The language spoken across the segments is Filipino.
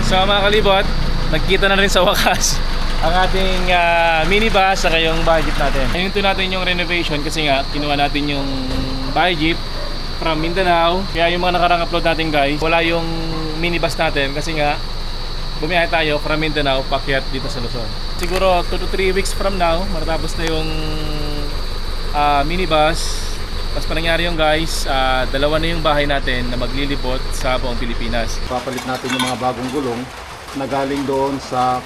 So mga kalibot, nagkita na rin sa wakas ang ating minibus sa yung bahay jeep natin. Hinto natin yung renovation kasi nga kinuha natin yung bahay jeep from Mindanao. Kaya yung mga nakarang upload natin guys, wala yung minibus natin kasi nga bumiyahe tayo from Mindanao pakyat dito sa Luzon. Siguro 2 to 3 weeks from now matatapos na yung minibus. Tapos pa nangyari yung guys, dalawa na yung bahay natin na maglilibot sa buong Pilipinas. Papalit natin yung mga bagong gulong na galing doon sa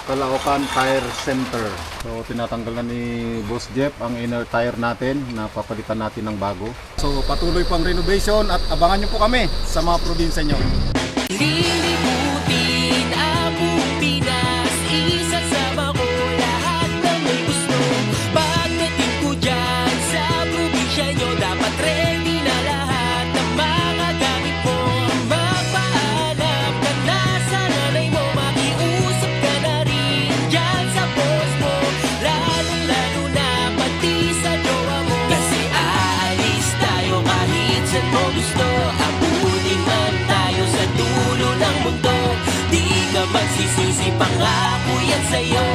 Caloocan Tire Center. So tinatanggal na ni Boss Jeff ang inner tire natin na papalitan natin ng bago. So patuloy pang renovation at abangan nyo po kami sa mga probinsya nyo. Lilibutin ang buong Pinas, isasama ko lahat ng may gusto. Pagdating ko dyan sa probinsya nyo, dapat ready na lahat ng mga gamit mo. Magpaalam ka na sa nanay mo, makiusap ka na rin dyan sa boss mo. Lalong-lalo na pati sa jowa mo, kasi aalis tayo kahit saan mo gusto. Abutin man tayo sa dulo ng mundo, di ka magsisisi, pangako yan sa'yo.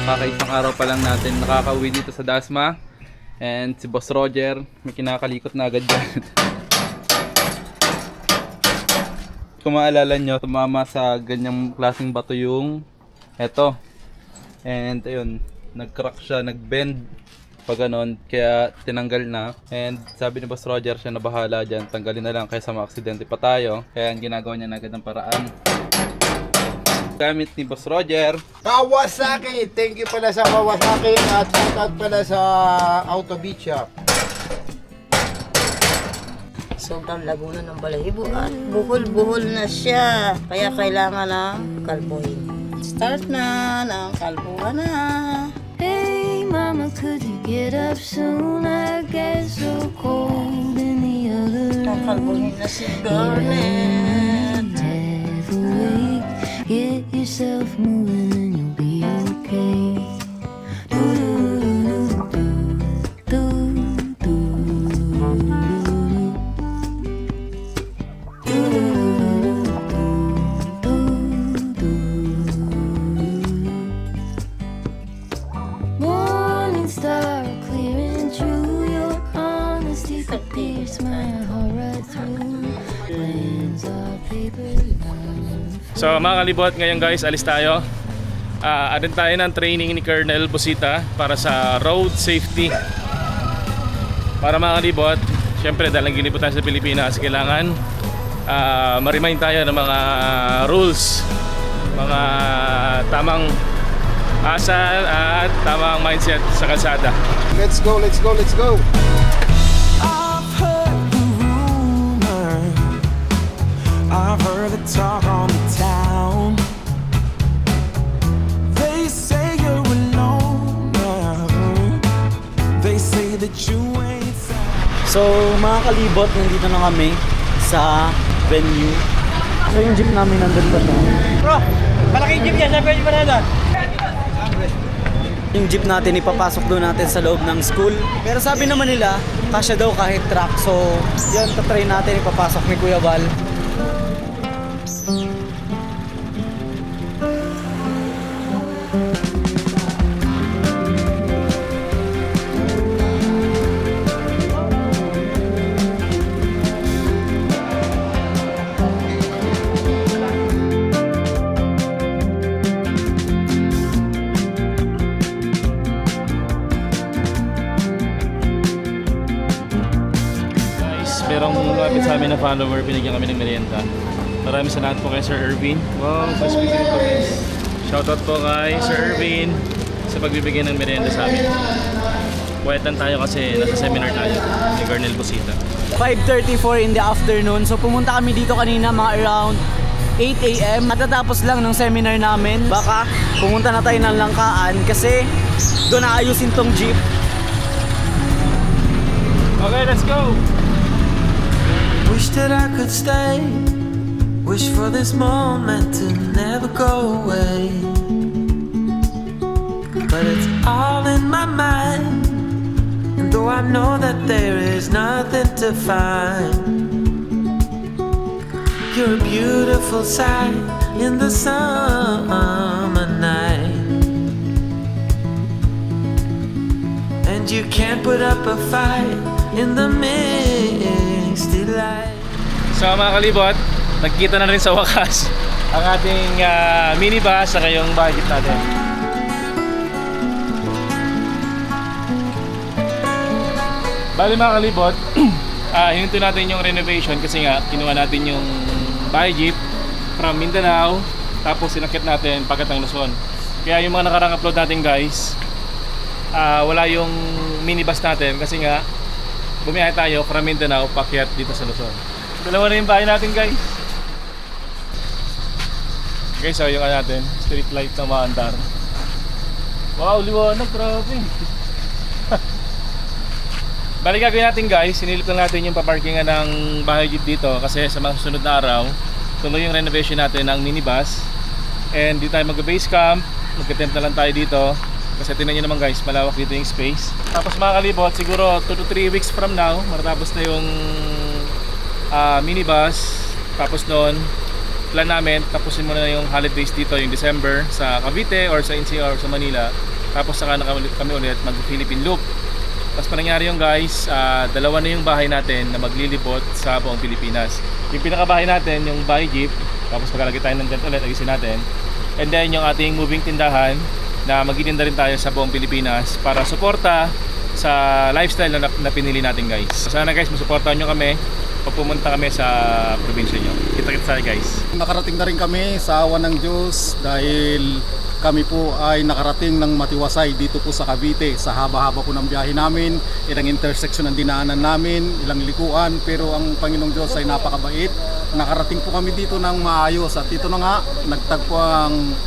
Kakaisang araw pa lang natin nakakauwi dito sa Dasma. And si Boss Roger, may kinakalikot na agad dyan. Kung maalala nyo, tumama sa ganyang klaseng bato yung eto. And ayun, nag-crack siya, nag-bend pag ganon, kaya tinanggal na. And sabi ni Boss Roger, siya na bahala dyan, tanggalin na lang kaysa ma-aksidente pa tayo. Kaya ang ginagawa niya na agad ng paraan. Gamit ni Boss Roger, Kawasaki! Thank you pala sa Kawasaki at shoutout pala sa Auto Beach Shop. Sobrang laguna ng balahibo at buhol-buhol na siya. Kaya kailangan ng kalbuhin. Start na ng kalbuhan na. Hey mama, could you get up soon? I get so cold in the other Ang room. kalbuhin na si Garnet. Never wake, get yourself moving and you'll be okay. Morning star, clear and true. Your honesty could pierce my heart right through. Plans are paper bound. So mga kalibot, ngayon guys, alis tayo. Atin tayo ng training ni Colonel Busita para sa road safety. Para mga kalibot, syempre dahil naglilibot tayo sa Pilipinas, kailangan ma-remind tayo ng mga rules, mga tamang asal at tamang mindset sa kalsada. Let's go, let's go, let's go! I've heard the rumor, I've heard the talk on the town. They say you're alone, they say that you ain't found. So mga kalibot, nandito na kami sa venue. So yung jeep namin nandun pa siya. Bro, malaking jeep yan, sabi ko na doon. Yung jeep natin ipapasok doon natin sa loob ng school. Pero sabi naman nila, kasya daw kahit truck. So yan, tatry natin ipapasok ni Kuya Val. Merong lumapit sa amin na follower, binigyan kami ng merienda. Maraming salamat po kay Sir Irvin. Wow, Krispy Kreme po guys. Shoutout po kay Sir Irvin sa pagbibigay ng merienda sa amin. Quiet lang tayo kasi nasa seminar tayo ni Colonel Busita. 5:34 in the afternoon. So pumunta kami dito kanina mga around 8 AM. Matatapos lang ng seminar namin. Baka pumunta na tayo ng Langkaan kasi doon naayusin tong jeep. Okay, let's go! Wish that I could stay, wish for this moment to never go away. But it's all in my mind, and though I know that there is nothing to find, You're a beautiful sight in the summer night, and you can't put up a fight in the misty light. So mga kalibot, nagkita na rin sa wakas ang ating minibus sa kayong bahay jeep natin. Bali mga kalibot, hininto natin yung renovation kasi nga kinuha natin yung bahay jeep from Mindanao, tapos sinakit natin pagkatang Luzon. Kaya yung mga nakarang upload natin guys, wala yung minibus natin kasi nga bumiyahe tayo from Mindanao pakyat dito sa Luzon. Dalawa na yung bahay natin guys. Okay, so yung natin, street light na maandar. Wow, liwanag, grabe. Balik gagawin natin guys, sinilip lang natin yung paparkingan ng bahay jeep dito kasi sa mga susunod na araw tuloy yung renovation natin ng minibus. And di tayo mag-base camp, mag-tent na lang tayo dito kasi tingnan nyo naman guys, malawak dito yung space. Tapos mga kalibot, siguro 2 to 3 weeks from now matatapos na yung minibus. Tapos noon, plan namin tapusin muna yung holidays dito yung December sa Cavite or sa NCR or sa Manila. Tapos saka na kami ulit mag-Philippine Loop. Tapos pa nangyari yung guys, dalawa na yung bahay natin na maglilibot sa buong Pilipinas. Yung pinakabahay natin, yung bahay jeep, tapos maglalagay tayo ng tent ulit, agisin natin. And then yung ating moving tindahan na magtitinda rin tayo sa buong Pilipinas para suporta sa lifestyle na pinili natin guys. So sana guys, masuportahan nyo kami pag pumunta kami sa probinsya nyo. Kita-kita tayo guys. Nakarating na rin kami sa awan ng Diyos dahil kami po ay nakarating ng matiwasay dito po sa Cavite. Sa haba-haba po ng biyahe namin, ilang intersection ang dinaanan namin, ilang likuan, pero ang Panginoong Diyos ay napakabait. Nakarating po kami dito ng maayos at dito na nga, nagtagpo ang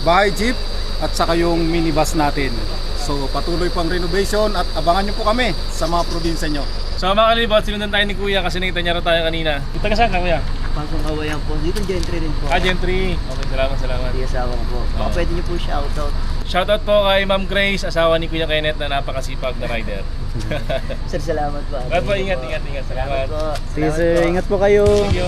bahay jeep at saka yung minibus natin. So patuloy pang renovation at abangan nyo po kami sa mga probinsya nyo. So mga kalibot, sinundan tayo ni Kuya kasi nakita niya rin tayo kanina. Kita ka saan ka Kuya? Pasong Kawayan po. Dito Gentry rin po. Gentry. Okay, salamat. Di asawa ko po. Baka pwede niyo po shoutout. Shoutout po kay Ma'am Grace, asawa ni Kuya Kenneth na napakasipag na rider. Sir, salamat po. Salamat po, ingat. Salamat. Sige sir, ingat po kayo. Thank you.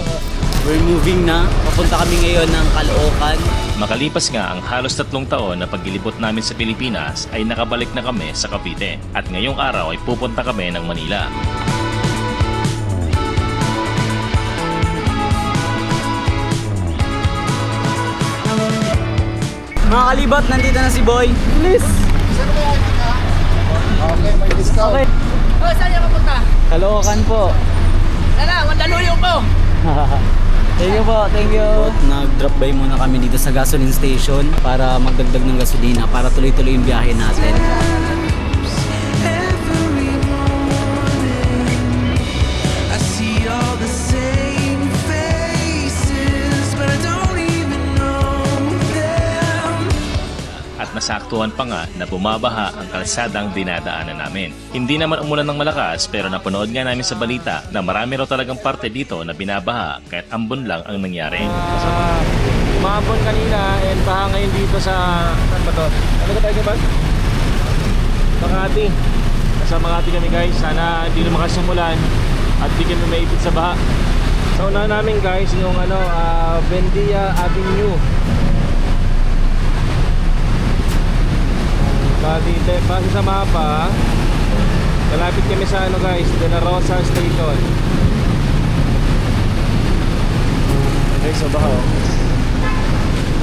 We're moving na. Papunta kami ngayon ng Caloocan. Makalipas nga ang halos 3 taon na paglilibot namin sa Pilipinas ay nakabalik na kami sa Cavite at ngayong araw ay pupunta kami ng Manila. Mga kalibot, nandito na si Boy. Please. Okay, may discount. Okay. Oh, saan niya mapunta? Caloocan po. Tara, Mandaluyong ko! Thank you po, thank you. Nag-drop by muna kami dito sa gasoline station para magdagdag ng gasolina para tuloy-tuloy yung biyahe natin. Every morning I see all the same faces, but I don't even know them. At nasaktuhan pa nga na bumabaha ang kalsadang dinadaanan namin. Hindi naman umulan ng malakas pero napanood nga namin sa balita na marami raw talagang parte dito na binabaha kahit ambon lang ang nangyari. Umabon kanina and baha ngayon dito sa... Saan ba to? Ano ba tayo ba? Makati. Nasa Makati kami guys. Sana hindi na makasumulan at di kami maipit sa baha. Sa una namin guys yung Bendia Avenue. Dito, base sa mapa, malapit kami sa guys, De La Rosa Station. Okay, so baha oh.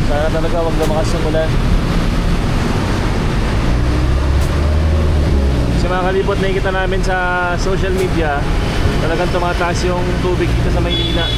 Sana talaga wag lumakas ng ulan. Sa mga kalibot nakikita namin sa social media, talagang tumataas yung tubig dito sa Maynila.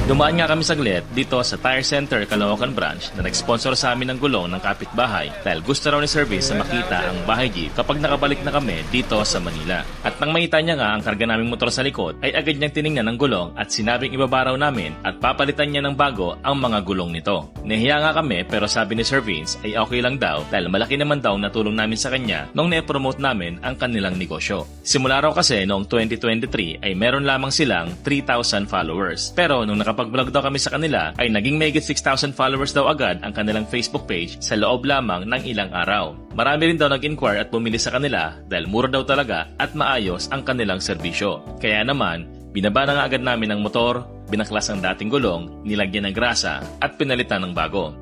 Dumaan nga kami saglit dito sa Tire Center Caloocan Branch na nag-sponsor sa amin ng gulong ng kapitbahay dahil gusto raw ni service na makita ang bahay jeep kapag nakabalik na kami dito sa Manila. At nang makita niya nga ang karga naming motor sa likod ay agad niyang tiningnan ang gulong at sinabing ibabaraw namin at papalitan niya ng bago ang mga gulong nito. Nahiya nga kami pero sabi ni Sir Vince ay okay lang daw dahil malaki naman daw na tulong namin sa kanya nung na-promote namin ang kanilang negosyo. Simula raw kasi noong 2023 ay meron lamang silang 3,000 followers. Pero nung nakapag-vlog daw kami sa kanila ay naging mahigit 6,000 followers daw agad ang kanilang Facebook page sa loob lamang ng ilang araw. Marami rin daw nag-inquire at bumili sa kanila dahil mura daw talaga at maayos ang kanilang serbisyo. Kaya naman, Binaba na nga agad namin ang motor, binaklas ang dating gulong, nilagyan ng grasa at pinalitan ng bago.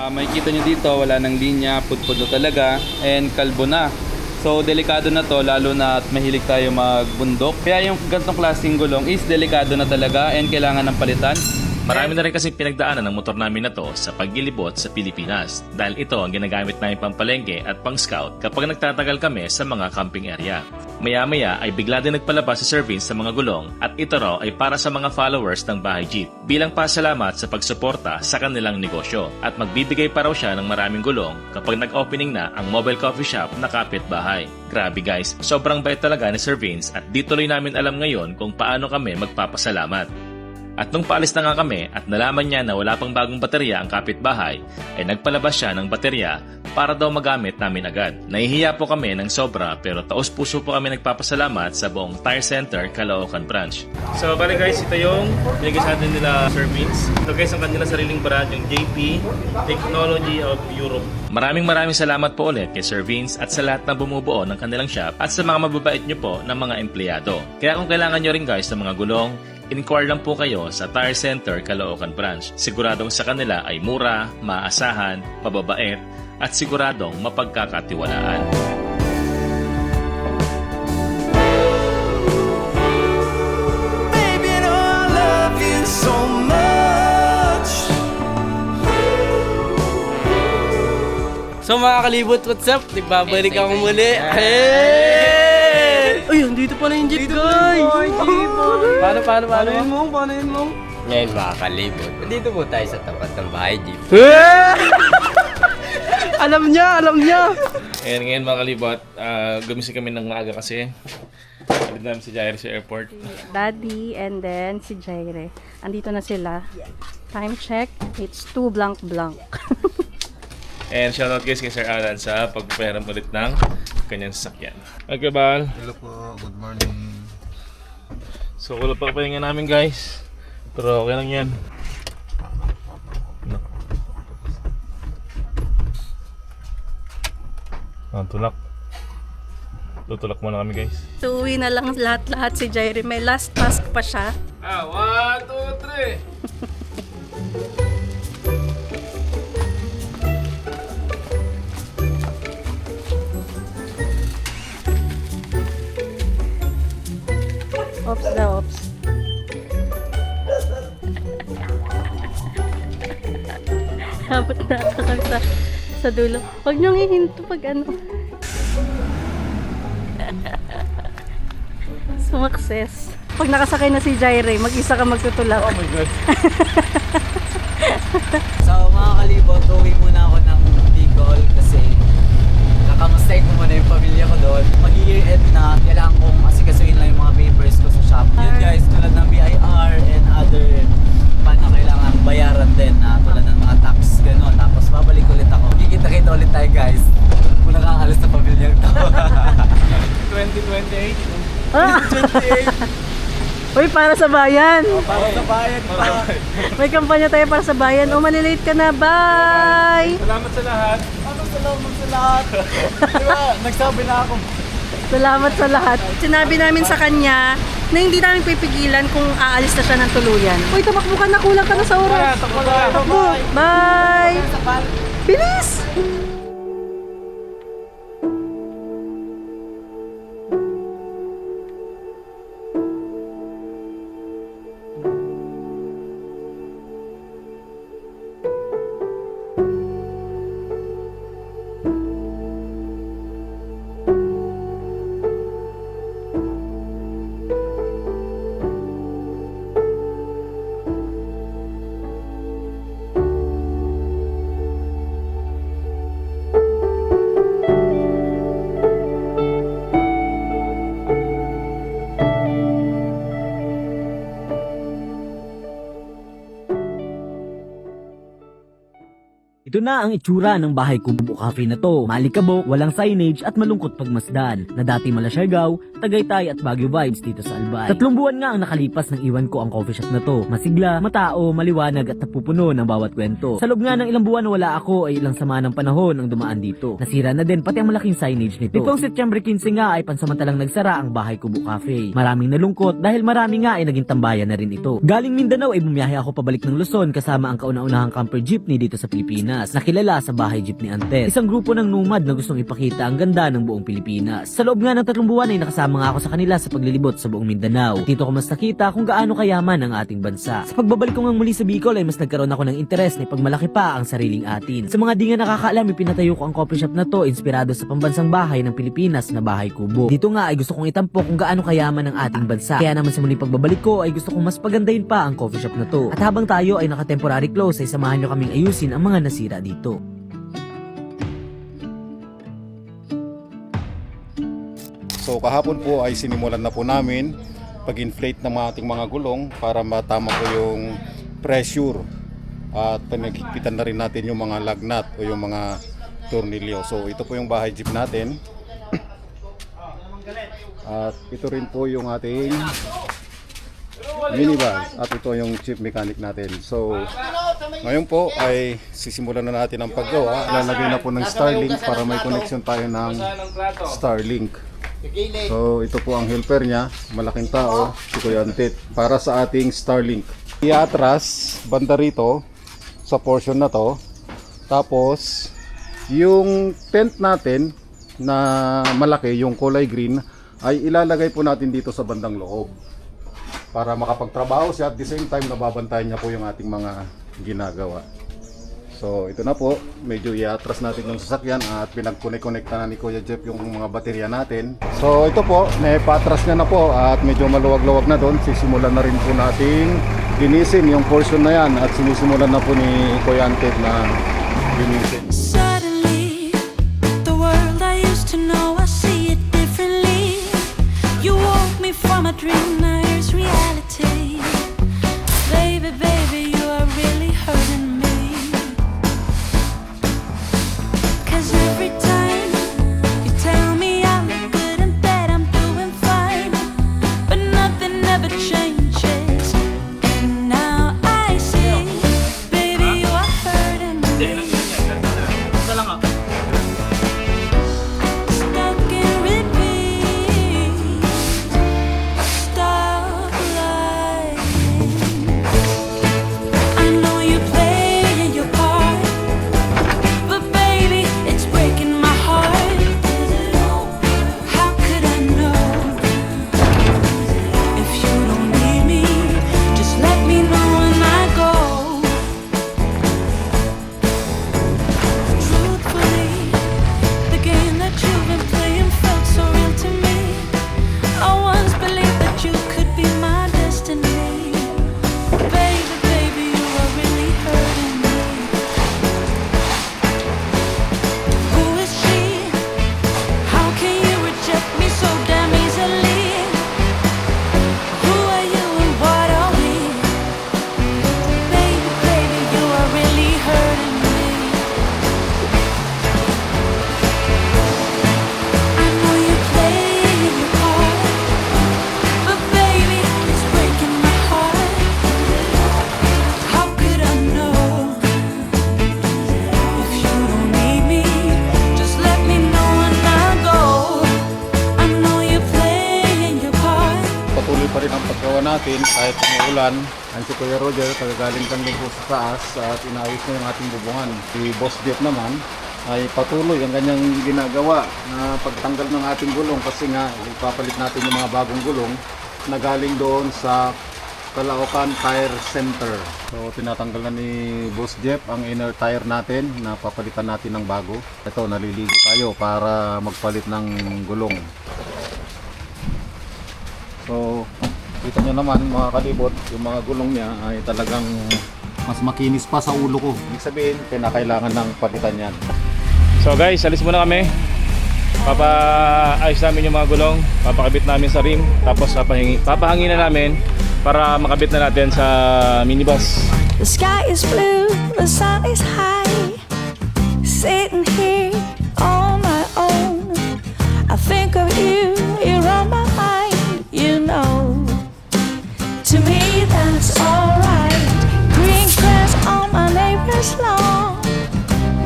Makikita nyo dito, wala ng linya, pudpud na talaga, and kalbo na. So delikado na to, lalo na at mahilig tayo magbundok. Kaya yung ganitong klaseng gulong is delikado na talaga and kailangan ng palitan. Marami na rin kasi pinagdaanan ng motor namin na to sa paglilibot sa Pilipinas dahil ito ang ginagamit namin pampalengke at pang-scout kapag nagtatagal kami sa mga camping area. Maya-maya ay bigla din nagpalabas si Sir Vince sa mga gulong at ito raw ay para sa mga followers ng Bahay Jeep bilang pasalamat sa pagsuporta sa kanilang negosyo at magbibigay pa raw siya ng maraming gulong kapag nag-opening na ang mobile coffee shop na kapitbahay. Grabe guys, sobrang bait talaga ni Sir Vince at di tuloy namin alam ngayon kung paano kami magpapasalamat. At nung paalis na nga kami at nalaman niya na wala pang bagong baterya ang kapitbahay, ay nagpalabas siya ng baterya para daw magamit namin agad. Nahihiya po kami ng sobra pero taos-puso po kami nagpapasalamat sa buong Tire Center Caloocan Branch. So bali guys, ito yung binigay sa atin nila Sir Vince. Ito guys ang kanilang sariling brand, yung JP Technology of Europe. Maraming salamat po ulit kay Sir Vince at sa lahat na bumubuo ng kanilang shop at sa mga mababait nyo po ng mga empleyado. Kaya kung kailangan nyo rin guys ng mga gulong, inquire lang po kayo sa Tire Center Caloocan Branch. Siguradong sa kanila ay mura, maasahan, mababait, at siguradong mapagkakatiwalaan. Baby, no, I love you so much. So mga kalibot, what's up? Nagbabalik ako muli. Hey! Ay, dito pala yung jeep, guys! Paano yun mo? Ngayon mga kalibot, dito po tayo sa tapat ng Bahay Jeep. Alam niya! And ngayon mga kalibot, gumising kami ng maaga kasi alit namin si Jair sa airport. Daddy and then si Jaire. Andito na sila. Time check, it's 2 blank. And shoutout guys kay Sir Alan sa pagpapahiram ulit ng kanyang sasakyan. Okay, Bal. Hello po, good morning. So, kulang pa pahinga namin guys. Pero okay lang yan. Tulak. Tutulak muna kami guys. So, uwi na lang lahat si Jaire. May last task pa siya. 1, 2, 3. Ops na ops. Habot na ata kami sa dulo. Huwag niyong ihinto pag ano. Sumakses. Pag nakasakay na si Jaire, mag-isa ka magtutulak. Oh my God. So mga kalibot, uwi muna ako ng Bicol kasi kakamustay ko muna yung pamilya ko doon. Mag-year end na, kailangan kong asikasuhin lang yung mga papers ko sa shop. Yun guys, tulad ng BIR and other pan na kailangan bayaran din na tulad ng mga tax, gano'n. Tapos babalik ulit ako. Kikita-kita ulit tayo guys. Kung nakakalis na pamilyang to. 2028. 28! Uy, para sa bayan! Para sa bayan pa! May kampanya tayo para sa bayan. O, malilate ka na. Bye! Salamat sa lahat. Salamat sa lahat! Diba, nagsabi na ako. Salamat sa lahat. Sinabi namin sa kanya na hindi namin pipigilan kung aalis na siya ng tuluyan. Uy, tumakbo ka na. Kulang ka na sa oras. Takbo! Bye! Bilis! Ito na ang itsura ng bahay kubo cafe na to. Malikabok, walang signage at malungkot pagmasdan. Na dati mala Siargao, Tagaytay at Baguio vibes dito sa Albay. 3 buwan nga ang nakalipas ng iwan ko ang coffee shop na to. Masigla, matao, maliwanag at napupuno ng bawat kwento. Sa loob nga ng ilang buwan na wala ako ay ilang sama ng panahon ang dumaan dito. Nasira na din pati ang malaking signage nito. Itong September 15 nga ay pansamantalang nagsara ang bahay kubo cafe. Maraming nalungkot dahil marami nga ay naging tambayan na rin ito. Galing Mindanao ay bumiyahe ako pabalik ng Luzon kasama ang kauna-unahang camper jeepney dito sa Pilipinas, nakilala sa bahay jeepney Antes. Isang grupo ng nomad na gustong ipakita ang ganda ng buong Pilipinas. Sa loob nga ng 3 buwan ay nakasama nga ako sa kanila sa paglilibot sa buong Mindanao. At dito ko mas nakita kung gaano kayaman ang ating bansa. Sa pagbabalik ko nga muli sa Bicol ay mas nagkaroon ako ng interes na ipagmalaki pa ang sariling atin. Sa mga di nga nakakaalam, ipinatayo ko ang coffee shop na to inspirado sa pambansang bahay ng Pilipinas na bahay kubo. Dito nga ay gusto kong itampok kung gaano kayaman ang ating bansa. Kaya naman sa muling pagbabalik ko ay gusto kong mas pagandahin pa ang coffee shop na to. At habang tayo ay naka-temporary close ay samahan nyo kaming ayusin ang mga nasira dito. So kahapon po ay sinimulan na po namin pag-inflate ng ating mga gulong para matama po yung pressure at pinaghigitan na rin natin yung mga lagnat o yung mga tornilyo. So ito po yung bahay jeep natin at ito rin po yung ating minibus at ito yung chief mechanic natin. So ngayon po ay sisimulan na natin ang paggawa. Lalagay na po ng Starlink para may connection tayo ng Starlink. So ito po ang helper niya, malaking tao, si Kuya Antit, para sa ating Starlink. Iatras banda rito sa portion na to. Tapos yung tent natin na malaki, yung kulay green, ay ilalagay po natin dito sa bandang loob para makapagtrabaho siya at the same time nababantayan niya po yung ating mga ginagawa. So ito na po, medyo iatras natin yung sasakyan at pinag-connect-connecta na ni Kuya Jeff yung mga baterya natin. So ito po, naipatras niya na po at medyo maluwag-luwag na doon. Sisimulan na rin po nating linisin yung portion na yan at sinisimulan na po ni Kuya Antet na linisin. Suddenly, the world I used to know, I see it differently. You woke me from a dream, now here's reality. Baby, baby, you are really hurting me. 'Cause every time you tell me I look good and that I'm doing fine, but nothing ever changes. And now I see, baby, you are hurting me. Stuck in repeat. Stop lying. I know you're playing your part, but baby, it's breaking my heart. How could I know? If you don't need me, just let me know when I go. Truthfully, the game that you've been playing felt so real to me. I once believed that you could be my destiny. Baby, baby, you are really hurting me. Who is she? How can you reject me so damn easily? Who are you and what are we? Baby, baby, you are really hurting me. I know you're playing your part, but baby, it's breaking my heart. How could I know? If you don't need me, just let me know when I go. I know you're playing your part. Patuloy pa rin ang paggawa natin kahit umuulan. Ang si Kuya Roger, kagagaling kang po sa taas at inayos na yung ating bubungan. Si Boss Jeff naman ay patuloy ang kanyang ginagawa na pagtanggal ng ating gulong kasi nga ipapalit natin yung mga bagong gulong na galing doon sa Caloocan Tire Center. So tinatanggal na ni Boss Jeff ang inner tire natin na papalitan natin ng bago. Ito, naliligo tayo para magpalit ng gulong. So kita nyo naman mga kalibot, yung mga gulong niya ay talagang mas makinis pa sa ulo ko. Ibig sabihin, kinakailangan ng palitan yan. So guys, alis muna kami. Papaayos namin yung mga gulong, papakabit namin sa rim, tapos papahangin na namin para makabit na natin sa minibus. The sky is blue, the sun is high. sitting here on my own. I think of you, you're on my mind, you know. To me, that's alright. Green grass on my neighbor's lawn.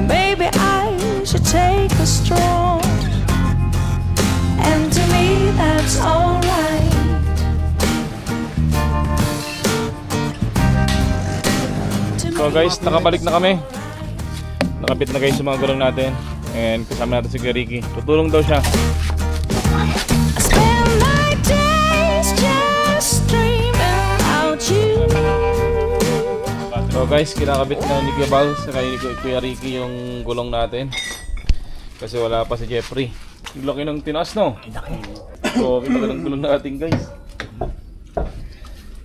Maybe I should take a stroll. And to me, that's alright. So guys, nakabalik na kami. Nakabit na guys yung mga gulong natin. And kasama natin si Ricky. Tutulong daw siya. I spend my days just dreaming about you. So guys, kinakabit na ni Kuya Bal saka ni Kuya Ricky yung gulong natin. Kasi wala pa si Jeffrey. Ang laki ng tinaas, no? So, kita ka ng gulong natin guys.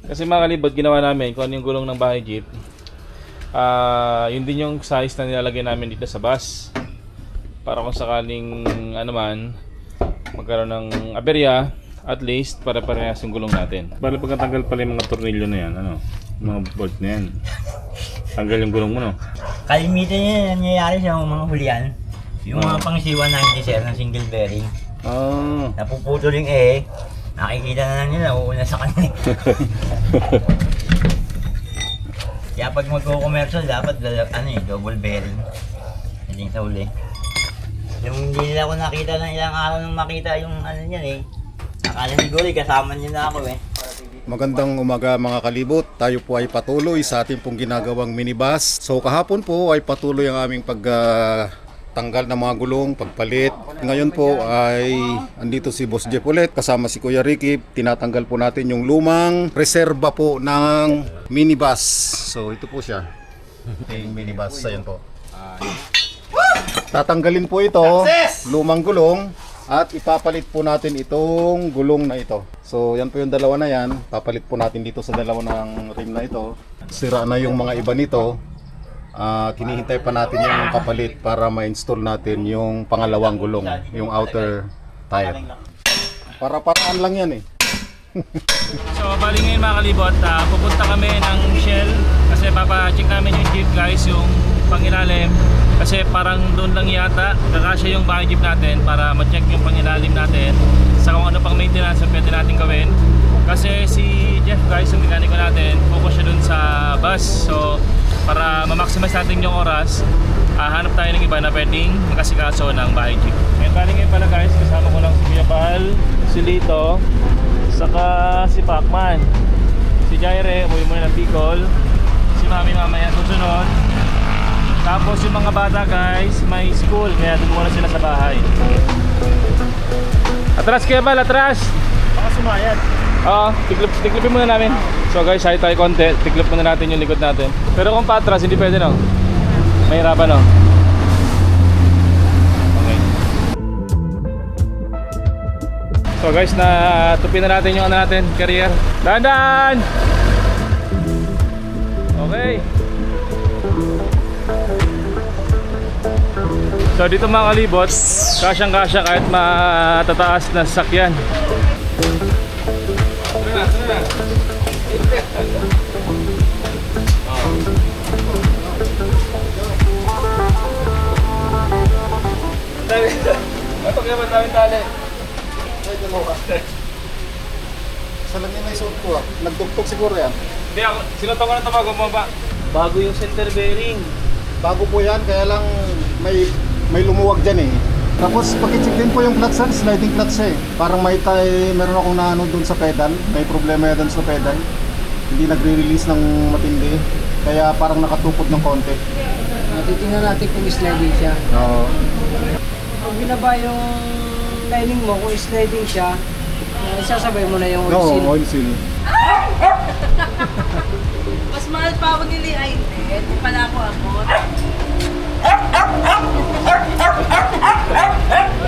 Kasi mga kalibot, ginawa namin kung ano yung gulong ng bahay jeep. Yun din yung size na nilalagay namin dito sa bus. Para kung sakaling ano man, magkaroon ng aberya, at least para parehas yung gulong natin. Bale pagkatanggal pala yung mga tornilyo na yan, ano? Mga bolt na yan. Tanggal yung gulong mo, no? Kalimitan yun, nangyayari sa mga hulihan. Yung mga pangsiwa 90 sir ng single bearing. Napuputol yung nakikita na lang nila, uuna sa kanila. Kaya pag magko-commercial, dapat double bearing. Hindi sa huli. Yung hindi nila ako nakita ng ilang araw nang makita yung niyan Akala siguro kasama niyo na ako Magandang umaga mga kalibot. Tayo po ay patuloy sa ating pong ginagawang minibus. So kahapon po ay patuloy ang aming pagtanggal ng mga gulong, pagpalit. Ngayon po ay andito si Boss Jeff ulit kasama si Kuya Ricky. Tinatanggal po natin yung lumang reserba po ng minibus. So ito po siya. Yung minibus. Ayan po. Tatanggalin po ito, lumang gulong, at ipapalit po natin itong gulong na ito. So yan po yung dalawa na yan. Papalit po natin dito sa dalawa ng rim na ito. Sira na yung mga iba nito. Kinihintay pa natin yung kapalit para ma-install natin yung pangalawang gulong, yung outer tire. Para-paraan lang yan So bali ngayon mga kalibot, pupunta kami ng Shell kasi papacheck namin yung jeep guys, yung pangilalim. Kasi parang doon lang yata kakasya yung bahay jeep natin para ma-check yung pangilalim natin sa kung ano pang maintenance na pwede natin gawin. Kasi si Jeff guys, yung mekaniko natin, focus siya doon sa bus. So para ma-maximize natin yung oras, hanap tayo ng iba na pwedeng makasikaso ng bahay jeep. Ngayon bali ngayon pala guys, kasama ko lang si Kuya Bal, si Lito, saka si Pacman, si Jaire, umuwi muna ng Bicol, si Mami mamaya susunod. Tapos yung mga bata guys, may school, kaya doon muna sila sa bahay. Atras Kuya Bal, atras! Baka sumayad. Oo, tiklipin muna namin. So guys, hay tayo konti, tiklip muna natin yung likod natin. Pero kung patras, hindi pwede no? Mahirapan no? Okay. So guys, natupin na natin yung ano natin, carrier. Dahan-dahan! Okay. So dito mga kalibot, kasyang-kasya kahit matataas na sasakyan. Ito kaya ba daming tali? Sa lang yung may suot ko Nagdugtog siguro yan. Hindi ako, sinutong ko ng tabago mo ba? Bago yung center bearing. Bago po yan, kaya lang may lumuwag dyan Tapos pag-check din po yung clutch, sliding clutch Parang meron akong naano dun sa pedal. May problema yan dun sa pedal. Hindi nagre-release ng matindi. Kaya parang nakatukod ng konti. Titingnan natin kung sliding siya. Oo. Pag binaba yung lining mo, kung sliding siya, isasabay mo na yung oil No, seal. oil seal. Mas mahal pa ako nili. Ay, hindi pala ako amot.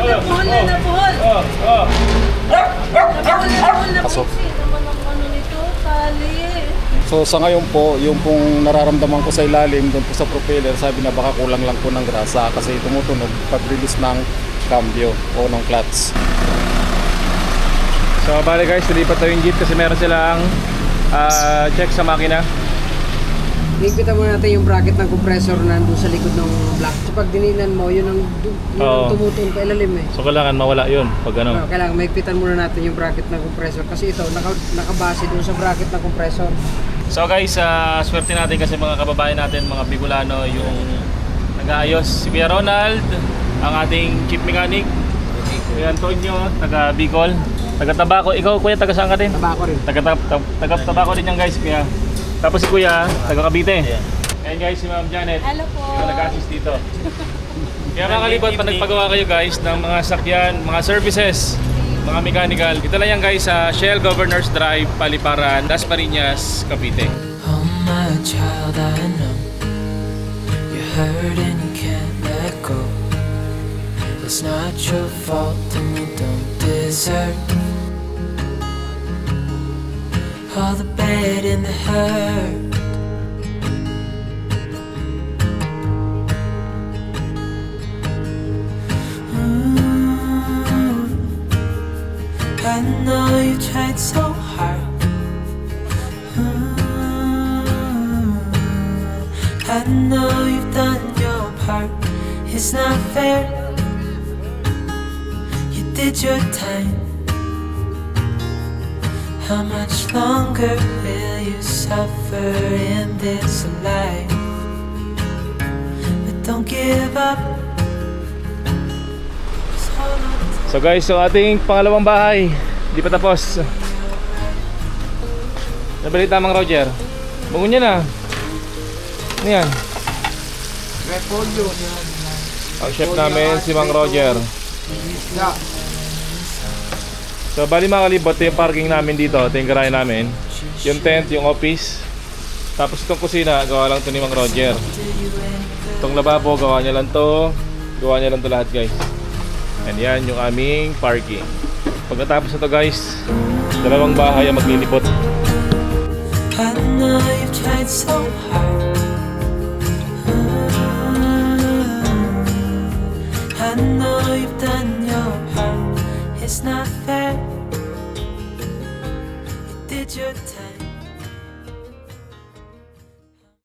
Napuhol na napuhol. Napuhol na Pasok. naman ang ano nito, tali. So sa ngayon po, yung pong nararamdaman ko sa ilalim doon po sa propeller, sabi na baka kulang lang po ng grasa kasi tumutunog pag-release ng cambio o ng clutch. So bali guys, nilipat tayo yung jeep kasi meron silang check sa makina. higpitan muna natin yung bracket ng compressor na nandun sa likod ng block. So pag dininan mo, yun ang Oo. tumutun pa ilalim eh. So kailangan mawala yun pag ano. Kailangan mahigpitan muna natin yung bracket ng compressor kasi ito nakabase doon sa bracket ng compressor. So guys, swerte natin kasi mga kababayan natin, mga Bicolano, yung nag-aayos. Si Kuya Ronald, ang ating chief mechanic. Kuya Antonio, taga Bicol. Taga Tabaco. Ikaw kuya, taga saan ka din? Tabaco rin. Taga Tabaco din yan guys, kuya. Tapos si kuya, taga Cavite. Ayan guys, si Ma'am Janet. Hello po. Yung nag-assist dito. Kaya mga kalibot, pag nagpagawa kayo guys ng mga sakyan, mga services, mga mechanical, dito lang yan guys sa Shell Governors Drive, Paliparan, Dasmariñas, Cavite. Oh my child, I know you're hurt and you can't let go. It's not your fault and you don't deserve all the bad and the hurt. I know you tried so hard. I know you've done your part. It's not fair. You did your time. How much longer will you suffer in this life? But don't give up. So guys, so ating pangalawang bahay, di pa tapos. Nabalita Mang Roger. Bangon niya na. Ano yan? Repolyo. Ang chef namin si Mang Roger. So bali mga kalibot, ito yung parking namin dito. Ito yung garahe namin. Yung tent, yung office. Tapos itong kusina, gawa lang ito ni Mang Roger. Itong lababo, gawa niya lang to. Gawa niya lang to lahat guys. And yan yung aming parking. Pagkatapos nito guys, dalawang bahay ang maglilipot. I know you've tried so hard. I know you've done your part. It's not fair. You did your time.